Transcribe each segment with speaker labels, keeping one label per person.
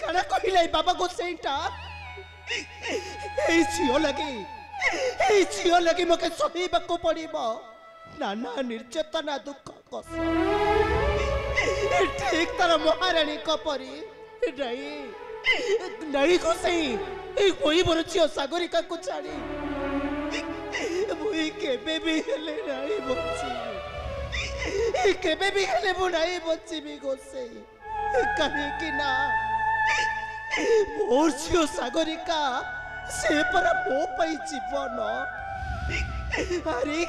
Speaker 1: काना कहिले बाबा गोसाईटा झील लगे मके सहबाक पड़ो नाना निर्यातना दुख कष्ट ठीक तार महाराणी परी नहीं नहीं गोसाई कोई मोर झील सागरिका को छाड़ी मुई केबे भी हेले नहीं बची केबे भी हेले मु नहीं बची गोसाई कहीं ना मोर झील सागरिका से परा मो पाई जीवन अरे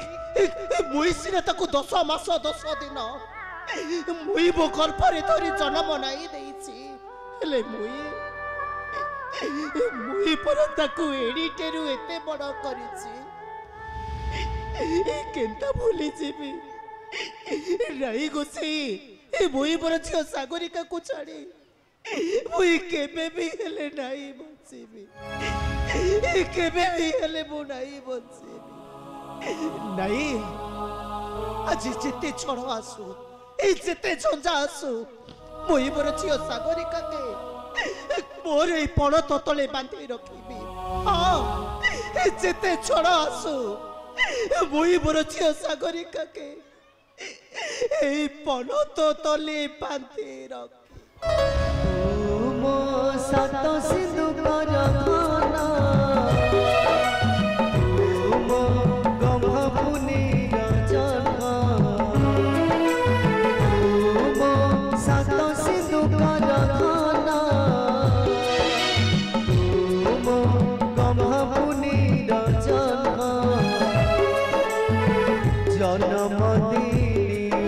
Speaker 1: मुई सिना ताकू 10 मास 10 दिन मुई मो गर्भरे धरी जन्म नहीं देइछि हेले मुई पर ताकू एडिटेरु एते बड़ करिछि केंता भूली जीवी नहीं गोसाई मुई पर झील सागरिका को छाड़ी मुई केबे भी हेले नहीं बचिबी केबे भी हेले मु नहीं बचिबी नहीं आज जिते छड़ आसु जिते झंझा आसु मुई मोर झील सागरिका के मोर ए पण तले बांधी रखिबी हाँ जिते छड़ आसु मुई मोर झील सागरिका के ए पण तले बांधी रखी
Speaker 2: सात सिंधु कर खाना गमपुनी रचना सात सिंधु कर खाना गमपुनी रचना जन्म दिली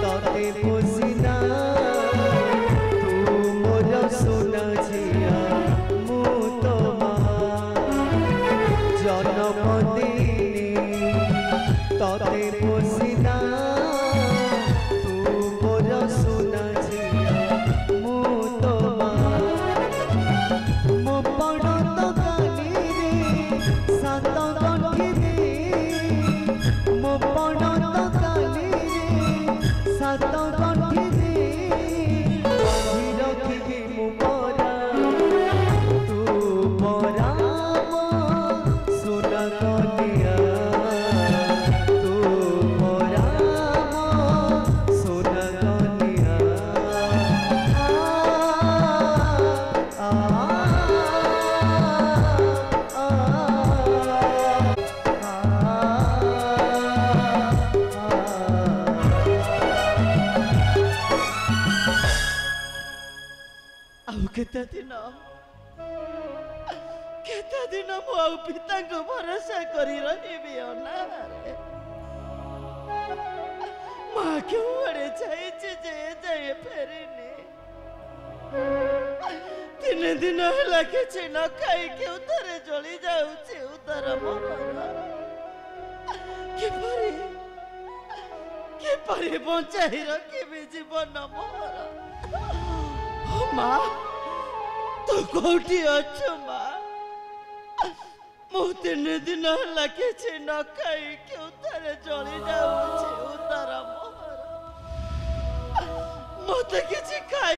Speaker 2: तते पोसिना सोना झिया मु तो जन्म दिनी तते पोसिना तू मोर सोना झिया मु तो मो पण तो काली रे सात गंठी दे मो पण तो काली रे सात गंठी केता दिन मु पिता को भरोसा करी रही अनारे माँ क्यों बड़े जाए फेरिनी 3 दिन है कि न खाई क्यों तारे जली जाऊे उतार किपरि बचाई रखी जीवन मोर माँ तो कौटी अच्छु माँ मु 3 दिन है कि न खाई क्यों तारे जली जाऊे उतार मोर मत किसी खाई